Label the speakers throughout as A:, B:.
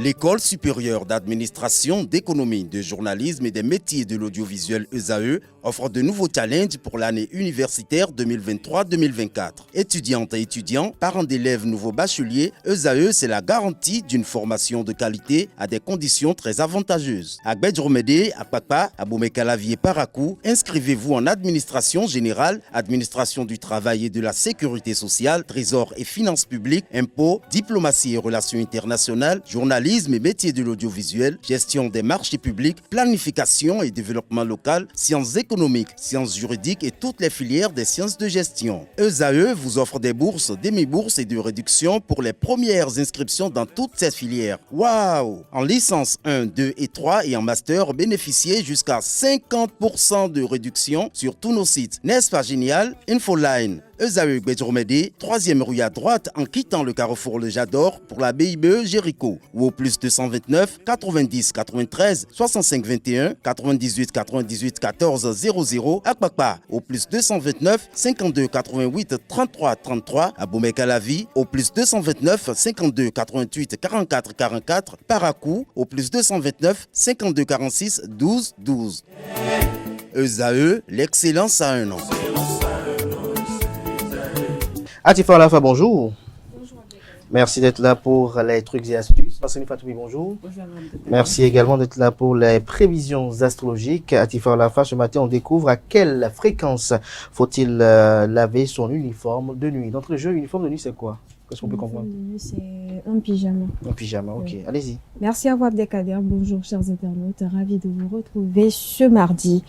A: L'École supérieure d'administration, d'économie, de journalisme et des métiers de l'audiovisuel ESAE offre de nouveaux challenges pour l'année universitaire 2023-2024. Étudiantes et étudiants, parents d'élèves nouveaux bacheliers, ESAE, c'est la garantie d'une formation de qualité à des conditions très avantageuses. À Gbedjromede, à Papa, à Boumekalavi et Parakou, inscrivez-vous en administration générale, administration du travail et de la sécurité sociale, trésor et finances publiques, impôts, diplomatie et relations internationales, journalisme et métiers de l'audiovisuel, gestion des marchés publics, planification et développement local, sciences économiques, sciences juridiques et toutes les filières des sciences de gestion. ESAE vous offre des bourses, demi-bourses et de réductions pour les premières inscriptions dans toutes ces filières. Waouh! En licence 1, 2 et 3 et en master, bénéficiez jusqu'à 50% de réduction sur tous nos sites. N'est-ce pas génial? Infoline. ESAE Gbedjromede, 3e rue à droite en quittant le carrefour Le Jador pour la BIBE Jéricho ou au plus 229 90 93 65 21 98 98 14 00 à Kpakpa au plus 229 52 88 33 33 à Boumekalavi au plus 229 52 88 44 44 Parakou au plus 229 52 46 12 12. ESAE, l'excellence à un an.
B: Atifa Olafa, bonjour. Bonjour. Merci d'être là pour les trucs et astuces. Nassrine Fatoumi, bonjour. Bonjour. Merci également d'être là pour les prévisions astrologiques. Atifa Olafa, ce matin, on découvre à quelle fréquence faut-il laver son uniforme de nuit. Notre jeu, uniforme de nuit, c'est quoi? Qu'est-ce qu'on peut comprendre?
C: C'est un pyjama.
B: Un pyjama, ok. Oui. Allez-y.
C: Merci à vous, Abdelkader. Bonjour, chers internautes. Ravi de vous retrouver ce mardi.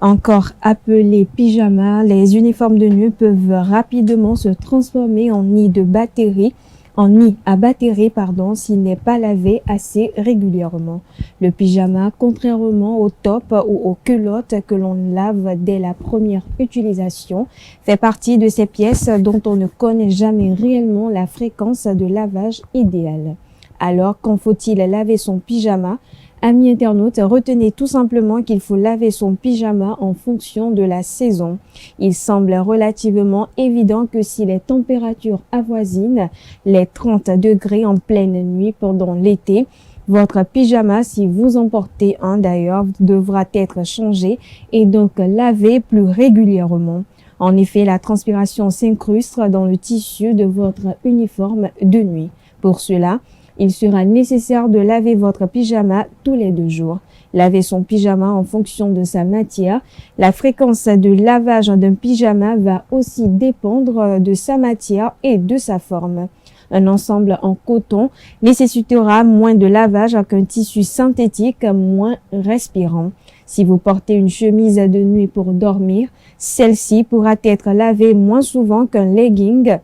C: Encore appelés pyjamas, les uniformes de nuit peuvent rapidement se transformer en nid à batterie, s'il n'est pas lavé assez régulièrement. Le pyjama, contrairement au top ou aux culottes que l'on lave dès la première utilisation, fait partie de ces pièces dont on ne connaît jamais réellement la fréquence de lavage idéale. Alors, quand faut-il laver son pyjama? Amis internautes, retenez tout simplement qu'il faut laver son pyjama en fonction de la saison. Il semble relativement évident que si les températures avoisinent les 30 degrés en pleine nuit pendant l'été, votre pyjama, si vous en portez un d'ailleurs, devra être changé et donc lavé plus régulièrement. En effet, la transpiration s'incruste dans le tissu de votre uniforme de nuit. Pour cela, il sera nécessaire de laver votre pyjama tous les 2 jours. Laver son pyjama en fonction de sa matière. La fréquence de lavage d'un pyjama va aussi dépendre de sa matière et de sa forme. Un ensemble en coton nécessitera moins de lavage qu'un tissu synthétique moins respirant. Si vous portez une chemise de nuit pour dormir, celle-ci pourra être lavée moins souvent qu'un legging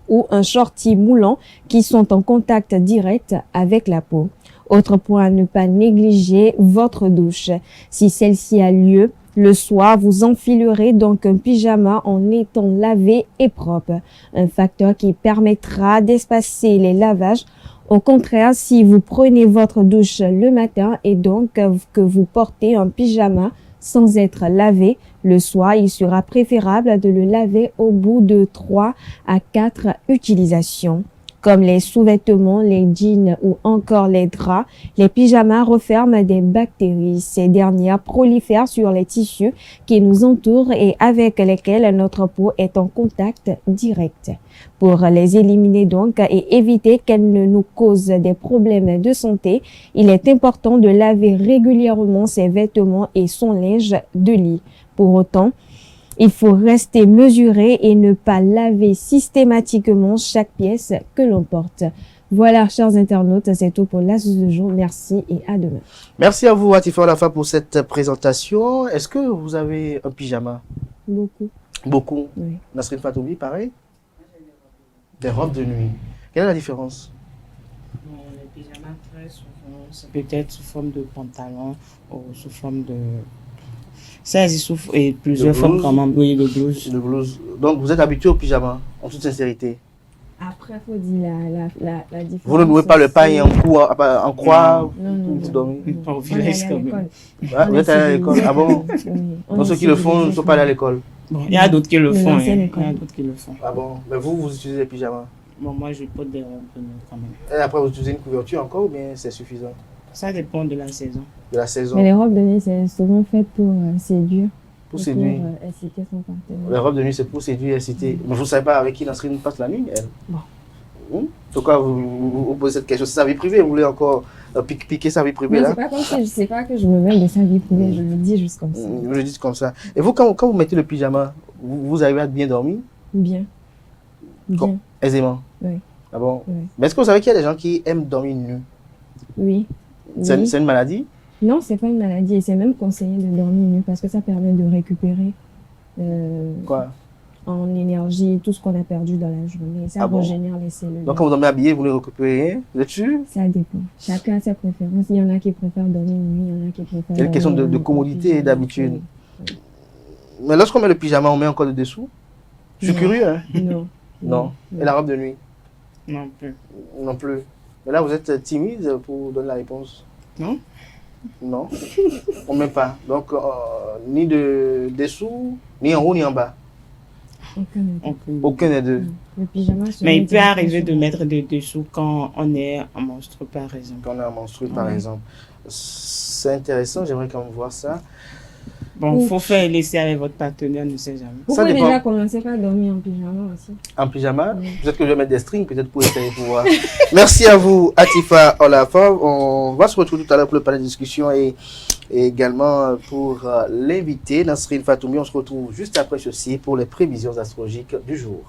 C: ou un shorty moulant qui sont en contact direct avec la peau. Autre point à ne pas négliger, votre douche. Si celle-ci a lieu le soir, vous enfilerez donc un pyjama en étant lavé et propre, un facteur qui permettra d'espacer les lavages. Au contraire, si vous prenez votre douche le matin et donc que vous portez un pyjama sans être lavé, le soir, il sera préférable de le laver au bout de 3 à 4 utilisations. Comme les sous-vêtements, les jeans ou encore les draps, les pyjamas referment des bactéries. Ces dernières prolifèrent sur les tissus qui nous entourent et avec lesquels notre peau est en contact direct. Pour les éliminer donc et éviter qu'elles ne nous causent des problèmes de santé, il est important de laver régulièrement ses vêtements et son linge de lit. Pour autant, il faut rester mesuré et ne pas laver systématiquement chaque pièce que l'on porte. Voilà, chers internautes, c'est tout pour l'astuce du jour. Merci et à demain.
B: Merci à vous, Atifa Olafa, pour cette présentation. Est-ce que vous avez un pyjama?
C: Beaucoup.
B: Beaucoup?
C: Oui.
B: Nassrine Fatoumi, pareil? Des robes de nuit. Quelle est la différence?
D: Les pyjamas, très souvent, c'est peut-être sous forme de pantalon ou sous forme de... Ça existe et plusieurs formes quand même. Oui, le blues.
B: Le blues. Donc, vous êtes habitué au pyjama, en toute sincérité?
C: Après, il faut dire la différence.
B: Vous ne nouez pas le pain en croix?
C: Non.
B: Vous dormez?
D: Au village quand même.
B: Ah, vous êtes allé à l'école? Ah bon?
C: Oui.
B: Donc, ceux qui le font ne sont pas allés à l'école?
D: Bon, il y a d'autres qui le font.
C: Il y a d'autres
D: qui le font.
B: Ah bon? Mais vous utilisez les pyjamas?
D: Bon, moi, je porte des robes de nuit quand même.
B: Et après, vous utilisez une couverture encore ou bien c'est suffisant
D: Ça dépend de la saison.
B: de la saison?
C: Mais les robes de nuit, c'est souvent fait pour séduire.
B: Pour
C: et
B: séduire.
C: Pour exciter son partenaire.
B: Les robes de nuit, c'est pour séduire et citer. Mais vous ne savez pas avec qui Nasrine passe la nuit, elle?
C: Bon.
B: Pourquoi vous posez cette question? C'est sa vie privée, vous voulez encore piquer sa vie privée
C: Non,
B: là?
C: c'est pas comme si je sais pas que je me mêle de sa vie privée, je le dis juste comme ça.
B: Vous le dites comme ça. Et vous, quand vous mettez le pyjama, vous arrivez à bien dormir
C: Bien. Bien.
B: aisément?
C: Oui.
B: Ah bon?
C: Oui.
B: Mais est-ce que vous savez qu'il y a des gens qui aiment dormir nus?
C: Oui.
B: C'est
C: Oui.
B: une maladie?
C: Non, c'est pas une maladie et c'est même conseillé de dormir nu parce que ça permet de récupérer
B: Quoi?
C: en énergie tout ce qu'on a perdu dans la journée. Ça
B: Ah bon?
C: régénère les cellules.
B: Donc quand vous dormez habillé, vous ne récupérez? Vous êtes sûr?
C: Ça dépend. Chacun a ses préférences. Il y en a qui préfèrent dormir nuit, il y en a qui préfèrent.
B: Il y a une question
C: dormir
B: de
C: en
B: commodité et
C: pyjama.
B: d'habitude.
C: Oui.
B: Mais lorsqu'on met le pyjama, on met encore de dessous? Je suis
C: Non.
B: curieux, hein?
C: Non.
B: Non. Et la robe de nuit?
D: Non plus.
B: Non plus. Mais là, vous êtes timide pour donner la réponse?
D: Non?
B: Non. On ne met pas. Donc, ni de dessous, ni en haut, ni en bas.
C: Aucun des deux.
D: Aucune.
B: Aucun des deux.
C: Le pyjama se
D: Mais
C: met
D: il peut
C: directement
D: arriver
C: sur
D: de
C: la
D: mettre des dessous quand on est en menstru, par exemple.
B: Quand on a un menstru, par
C: Ouais.
B: exemple. C'est intéressant, j'aimerais quand même voir ça.
D: Bon,
C: Oui.
D: faut faire laisser avec votre partenaire, ne sait jamais.
C: Vous
B: Ça
C: pouvez
B: dépend.
C: déjà commencer par dormir en pyjama aussi.
B: En pyjama,
C: Oui.
B: peut-être que je vais mettre des strings, peut-être pour essayer pour voir. Merci à vous, Atifa Olafa. On va se retrouver tout à l'heure pour le panel de discussion et également pour l'invité, Nasrine Fatoumi. On se retrouve juste après ceci pour les prévisions astrologiques du jour.